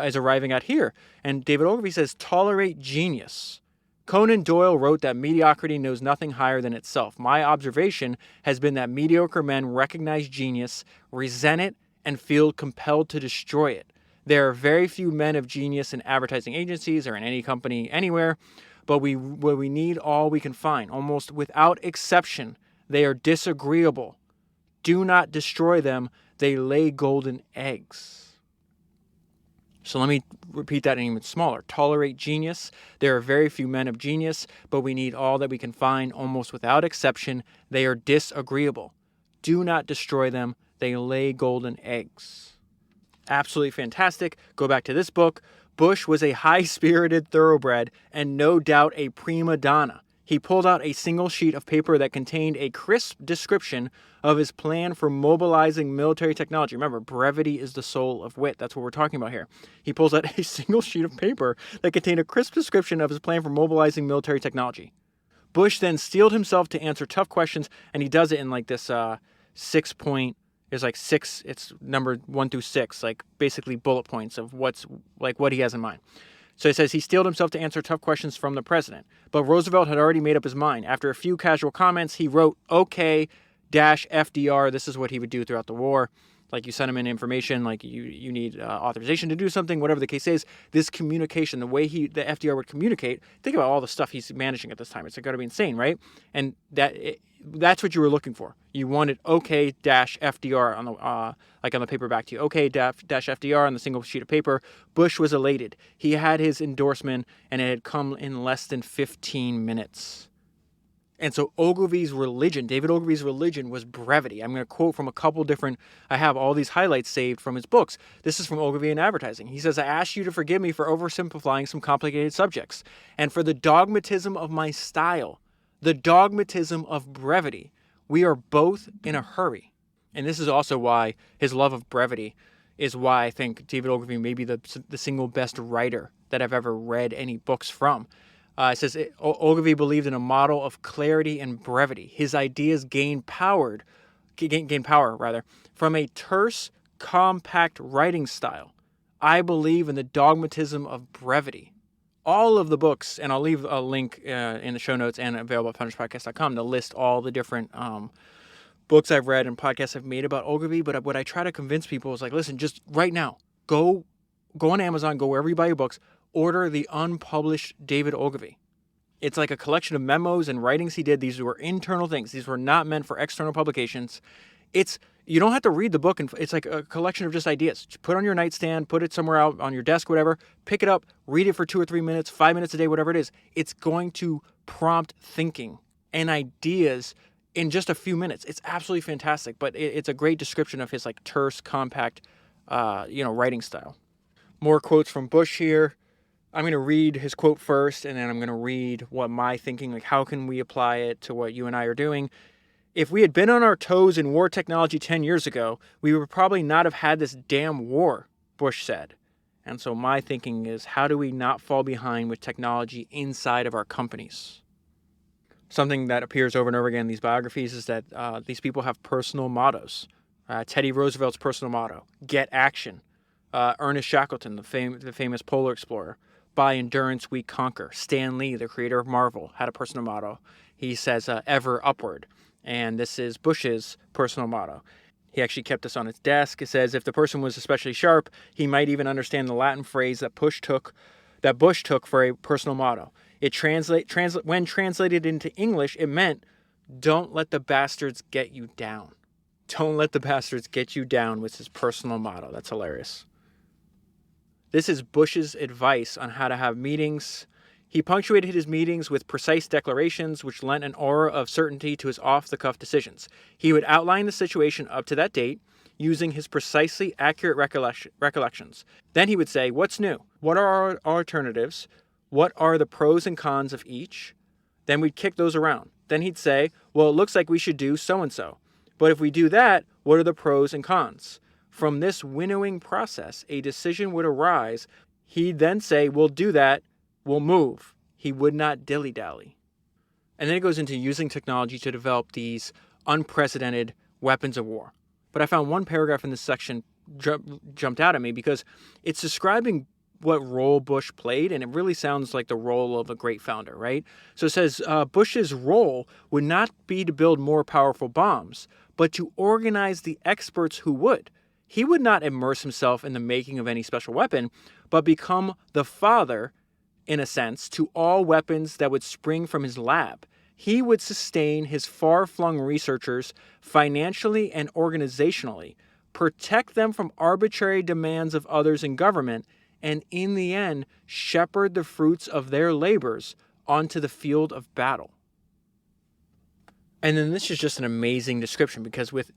is arriving at here. And David Ogilvy says, tolerate genius. Conan Doyle wrote that mediocrity knows nothing higher than itself. My observation has been that mediocre men recognize genius, resent it, and feel compelled to destroy it. There are very few men of genius in advertising agencies or in any company anywhere, but we need all we can find. Almost without exception, they are disagreeable. Do not destroy them. They lay golden eggs. So let me repeat that in even smaller. Tolerate genius. There are very few men of genius, but we need all that we can find. Almost without exception, they are disagreeable. Do not destroy them. They lay golden eggs. Absolutely fantastic. Go back to this book. Bush was a high-spirited thoroughbred and no doubt a prima donna. He pulled out a single sheet of paper that contained a crisp description of his plan for mobilizing military technology. Remember, brevity is the soul of wit. That's what we're talking about here. He pulls out a single sheet of paper that contained a crisp description of his plan for mobilizing military technology. Bush then steeled himself to answer tough questions, and he does it in like this 6 point. There's like 6. It's numbered 1 through 6, like basically bullet points of what he has in mind. So he says he steeled himself to answer tough questions from the president, but Roosevelt had already made up his mind. After a few casual comments, he wrote OK-FDR. This is what he would do throughout the war. Like you send him in information, like you need authorization to do something, whatever the case is. This communication, the way the FDR would communicate, think about all the stuff he's managing at this time. It's got to be insane, right? And that's what you were looking for. You wanted OK-FDR on the paper back to you. OK-FDR on the single sheet of paper. Bush was elated. He had his endorsement, and it had come in less than 15 minutes. And so David Ogilvy's religion was brevity. I'm going to quote from a couple different, I have all these highlights saved from his books. This is from Ogilvy in Advertising. He says, I ask you to forgive me for oversimplifying some complicated subjects and for the dogmatism of my style, the dogmatism of brevity. We are both in a hurry. And this is also why his love of brevity is why I think David Ogilvy may be the single best writer that I've ever read any books from. It says Ogilvy believed in a model of clarity and brevity. His ideas gain power from a terse, compact writing style. I believe in the dogmatism of brevity. All of the books, and I'll leave a link in the show notes and available at punishpodcast.com to list all the different books I've read and podcasts I've made about Ogilvy. But what I try to convince people is like, listen, just right now, go on Amazon, go wherever you buy your books, order the unpublished David Ogilvy. It's like a collection of memos and writings he did. These were internal things. These were not meant for external publications. You don't have to read the book. It's like a collection of just ideas. Just put it on your nightstand, put it somewhere out on your desk, whatever. Pick it up, read it for 2 or 3 minutes, 5 minutes a day, whatever it is. It's going to prompt thinking and ideas in just a few minutes. It's absolutely fantastic. But it's a great description of his like terse, compact, writing style. More quotes from Bush here. I'm going to read his quote first, and then I'm going to read what my thinking, like how can we apply it to what you and I are doing. If we had been on our toes in war technology 10 years ago, we would probably not have had this damn war, Bush said. And so my thinking is, how do we not fall behind with technology inside of our companies? Something that appears over and over again in these biographies is that these people have personal mottos. Teddy Roosevelt's personal motto, get action. Ernest Shackleton, the famous polar explorer, by endurance we conquer. Stan Lee, the creator of Marvel, had a personal motto. He says, ever upward. And this is Bush's personal motto. He actually kept this on his desk. It says, if the person was especially sharp, he might even understand the Latin phrase that Bush took for a personal motto. When translated into English, it meant, don't let the bastards get you down. Don't let the bastards get you down was his personal motto. That's hilarious. This is Bush's advice on how to have meetings. He punctuated his meetings with precise declarations, which lent an aura of certainty to his off-the-cuff decisions. He would outline the situation up to that date, using his precisely accurate recollections. Then he would say, what's new? What are our alternatives? What are the pros and cons of each? Then we'd kick those around. Then he'd say, well, it looks like we should do so-and-so. But if we do that, what are the pros and cons? From this winnowing process, a decision would arise. He'd then say, we'll do that, we'll move. He would not dilly-dally. And then it goes into using technology to develop these unprecedented weapons of war. But I found one paragraph in this section jumped out at me because it's describing what role Bush played, and it really sounds like the role of a great founder, right? So it says Bush's role would not be to build more powerful bombs, but to organize the experts who would. He would not immerse himself in the making of any special weapon, but become the father, in a sense, to all weapons that would spring from his lab. He would sustain his far-flung researchers financially and organizationally, protect them from arbitrary demands of others in government, and in the end, shepherd the fruits of their labors onto the field of battle. And then this is just an amazing description because with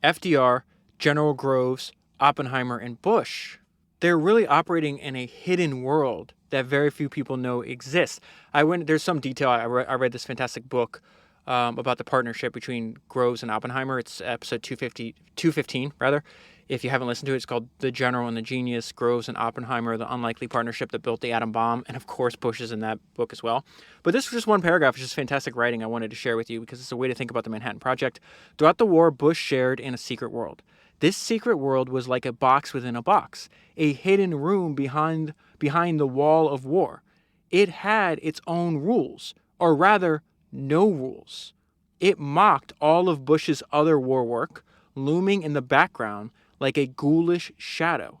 FDR, General Groves, Oppenheimer, and Bush, they're really operating in a hidden world that very few people know exists. There's some detail. I read this fantastic book about the partnership between Groves and Oppenheimer. It's episode 215, rather. If you haven't listened to it, it's called The General and the Genius, Groves and Oppenheimer, the unlikely partnership that built the atom bomb. And of course, Bush is in that book as well. But this was just one paragraph. It's just fantastic writing I wanted to share with you because it's a way to think about the Manhattan Project. Throughout the war, Bush shared in a secret world. This secret world was like a box within a box, a hidden room behind the wall of war. It had its own rules, or rather, no rules. It mocked all of Bush's other war work, looming in the background like a ghoulish shadow.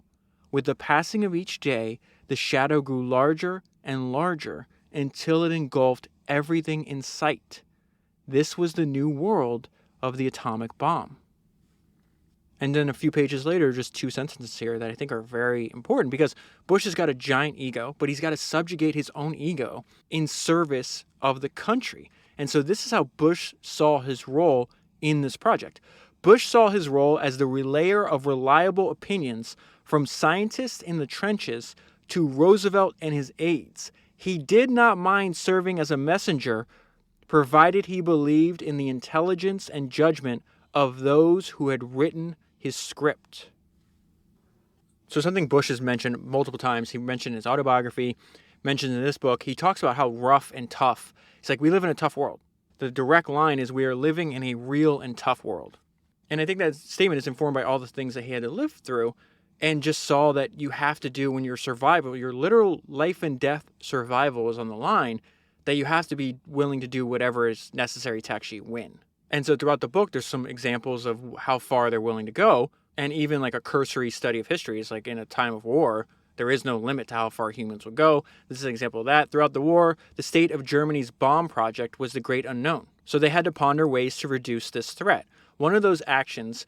With the passing of each day, the shadow grew larger and larger until it engulfed everything in sight. This was the new world of the atomic bomb. And then a few pages later, just 2 sentences here that I think are very important because Bush has got a giant ego, but he's got to subjugate his own ego in service of the country. And so this is how Bush saw his role in this project. Bush saw his role as the relayer of reliable opinions from scientists in the trenches to Roosevelt and his aides. He did not mind serving as a messenger, provided he believed in the intelligence and judgment of those who had written his script. So something Bush has mentioned multiple times, he mentioned in his autobiography, mentioned in this book, he talks about how rough and tough. It's like we live in a tough world. The direct line is we are living in a real and tough world. And I think that statement is informed by all the things that he had to live through and just saw that you have to do when your survival, your literal life and death survival is on the line, that you have to be willing to do whatever is necessary to actually win. And so throughout the book, there's some examples of how far they're willing to go. And even like a cursory study of history is like in a time of war, there is no limit to how far humans will go. This is an example of that. Throughout the war, the state of Germany's bomb project was the great unknown. So they had to ponder ways to reduce this threat. One of those actions,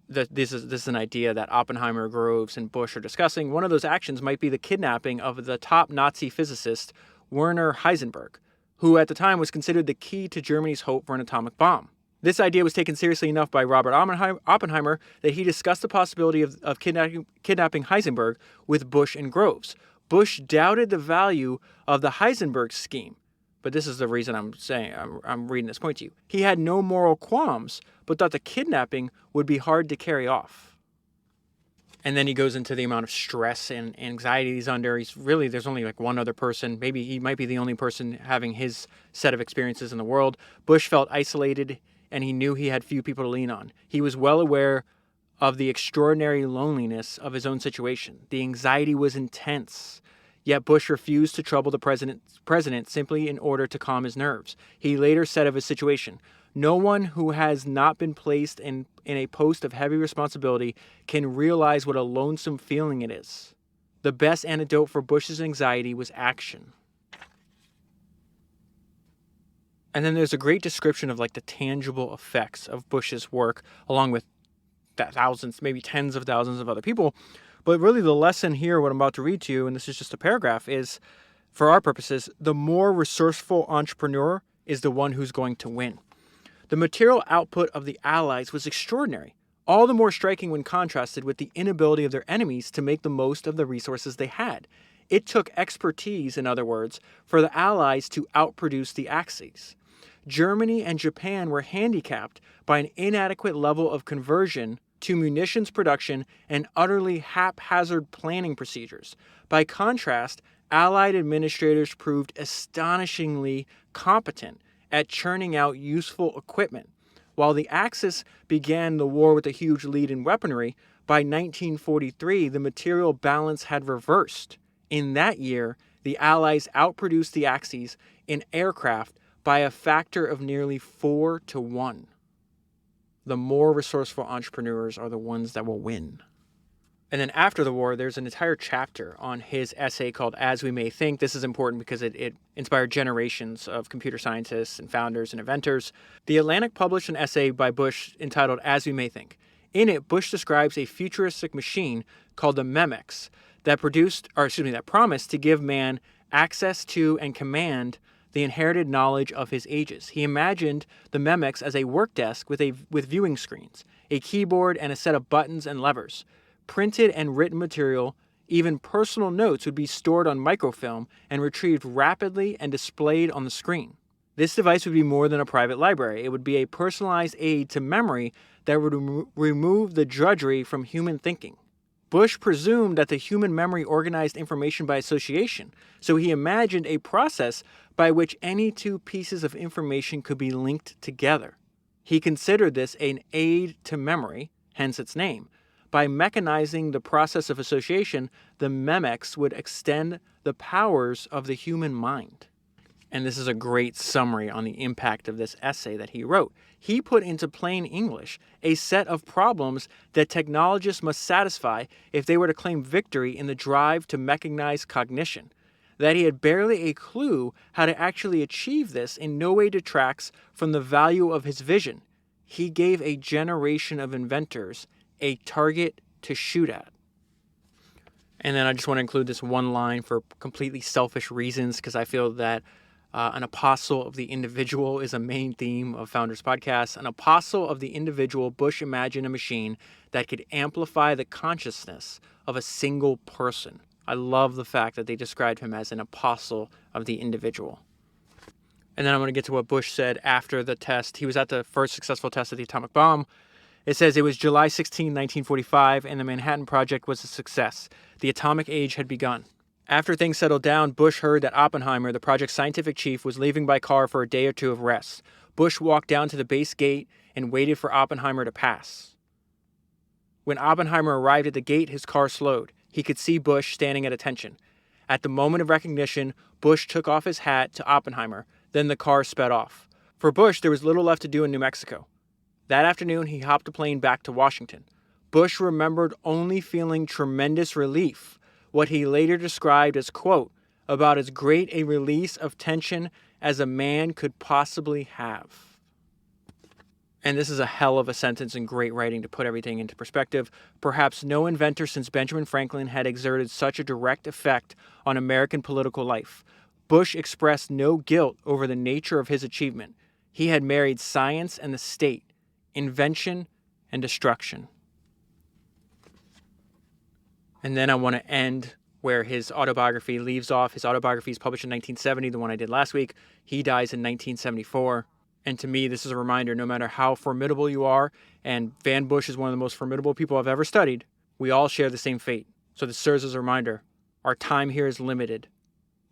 this is an idea that Oppenheimer, Groves, and Bush are discussing. One of those actions might be the kidnapping of the top Nazi physicist, Werner Heisenberg, who at the time was considered the key to Germany's hope for an atomic bomb. This idea was taken seriously enough by Robert Oppenheimer that he discussed the possibility of kidnapping Heisenberg with Bush and Groves. Bush doubted the value of the Heisenberg scheme, but this is the reason I'm reading this point to you. He had no moral qualms, but thought the kidnapping would be hard to carry off. And then he goes into the amount of stress and anxiety he's under. There's only like one other person. Maybe he might be the only person having his set of experiences in the world. Bush felt isolated, and he knew he had few people to lean on. He was well aware of the extraordinary loneliness of his own situation. The anxiety was intense. Yet Bush refused to trouble the president simply in order to calm his nerves. He later said of his situation, "No one who has not been placed in a post of heavy responsibility can realize what a lonesome feeling it is." The best antidote for Bush's anxiety was action. And then there's a great description of like the tangible effects of Bush's work, along with thousands, maybe tens of thousands of other people. But really the lesson here, what I'm about to read to you, and this is just a paragraph, is, for our purposes, the more resourceful entrepreneur is the one who's going to win. The material output of the Allies was extraordinary, all the more striking when contrasted with the inability of their enemies to make the most of the resources they had. It took expertise, in other words, for the Allies to outproduce the Axis. Germany and Japan were handicapped by an inadequate level of conversion to munitions production and utterly haphazard planning procedures. By contrast, Allied administrators proved astonishingly competent at churning out useful equipment. While the Axis began the war with a huge lead in weaponry, by 1943 the material balance had reversed. In that year, the Allies outproduced the Axis in aircraft by a factor of nearly 4-1. The more resourceful entrepreneurs are the ones that will win. And then after the war, there's an entire chapter on his essay called As We May Think. This is important because it inspired generations of computer scientists and founders and inventors. The Atlantic published an essay by Bush entitled As We May Think. In it, Bush describes a futuristic machine called the Memex that promised to give man access to and command the inherited knowledge of his ages. He imagined the Memex as a work desk with viewing screens, a keyboard, and a set of buttons and levers. Printed and written material, even personal notes, would be stored on microfilm and retrieved rapidly and displayed on the screen. This device would be more than a private library. It would be a personalized aid to memory that would remove the drudgery from human thinking. Bush presumed that the human memory organized information by association, so he imagined a process by which any two pieces of information could be linked together. He considered this an aid to memory, hence its name. By mechanizing the process of association, the Memex would extend the powers of the human mind. And this is a great summary on the impact of this essay that he wrote. He put into plain English a set of problems that technologists must satisfy if they were to claim victory in the drive to mechanize cognition. That he had barely a clue how to actually achieve this in no way detracts from the value of his vision. He gave a generation of inventors a target to shoot at. And then I just want to include this one line for completely selfish reasons, because I feel that an apostle of the individual is a main theme of Founders Podcast. An apostle of the individual, Bush imagined a machine that could amplify the consciousness of a single person. I love the fact that they described him as an apostle of the individual. And then I'm going to get to what Bush said after the test. He was at the first successful test of the atomic bomb. It says it was July 16, 1945, and the Manhattan Project was a success. The atomic age had begun. After things settled down, Bush heard that Oppenheimer, the project's scientific chief, was leaving by car for a day or two of rest. Bush walked down to the base gate and waited for Oppenheimer to pass. When Oppenheimer arrived at the gate, his car slowed. He could see Bush standing at attention. At the moment of recognition, Bush took off his hat to Oppenheimer. Then the car sped off. For Bush, there was little left to do in New Mexico. That afternoon, he hopped a plane back to Washington. Bush remembered only feeling tremendous relief, what he later described as, quote, about as great a release of tension as a man could possibly have. And this is a hell of a sentence and great writing to put everything into perspective. Perhaps no inventor since Benjamin Franklin had exerted such a direct effect on American political life. Bush expressed no guilt over the nature of his achievement. He had married science and the state, invention and destruction. And then I want to end where his autobiography leaves off. His autobiography is published in 1970, the one I did last week. He dies in 1974. And to me, this is a reminder, no matter how formidable you are, and Van Bush is one of the most formidable people I've ever studied, we all share the same fate. So this serves as a reminder. Our time here is limited.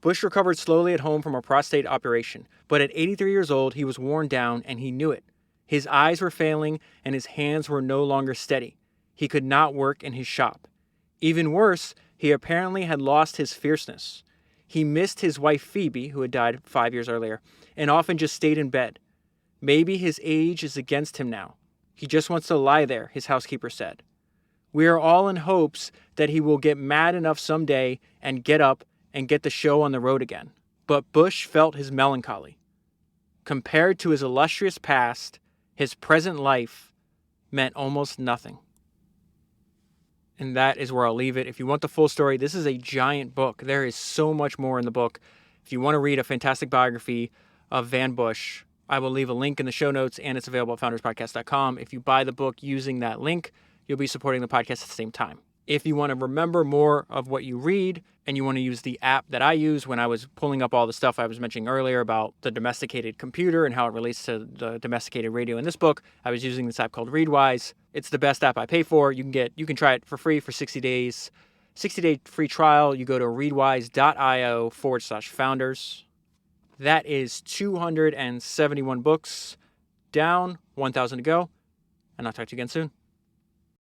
Bush recovered slowly at home from a prostate operation, but at 83 years old, he was worn down and he knew it. His eyes were failing and his hands were no longer steady. He could not work in his shop. Even worse, he apparently had lost his fierceness. He missed his wife Phoebe, who had died 5 years earlier, and often just stayed in bed. Maybe his age is against him now. He just wants to lie there, his housekeeper said. We are all in hopes that he will get mad enough someday and get up and get the show on the road again. But Bush felt his melancholy. Compared to his illustrious past, his present life meant almost nothing. And that is where I'll leave it. If you want the full story, this is a giant book. There is so much more in the book. If you want to read a fantastic biography of Van Bush, I will leave a link in the show notes, and it's available at founderspodcast.com. If you buy the book using that link, you'll be supporting the podcast at the same time. If you want to remember more of what you read and you want to use the app that I use when I was pulling up all the stuff I was mentioning earlier about the domesticated computer and how it relates to the domesticated radio in this book, I was using this app called Readwise. It's the best app I pay for. You can try it for free for 60 days. 60-day free trial. You go to readwise.io/founders. That is 271 books down, 1,000 to go. And I'll talk to you again soon.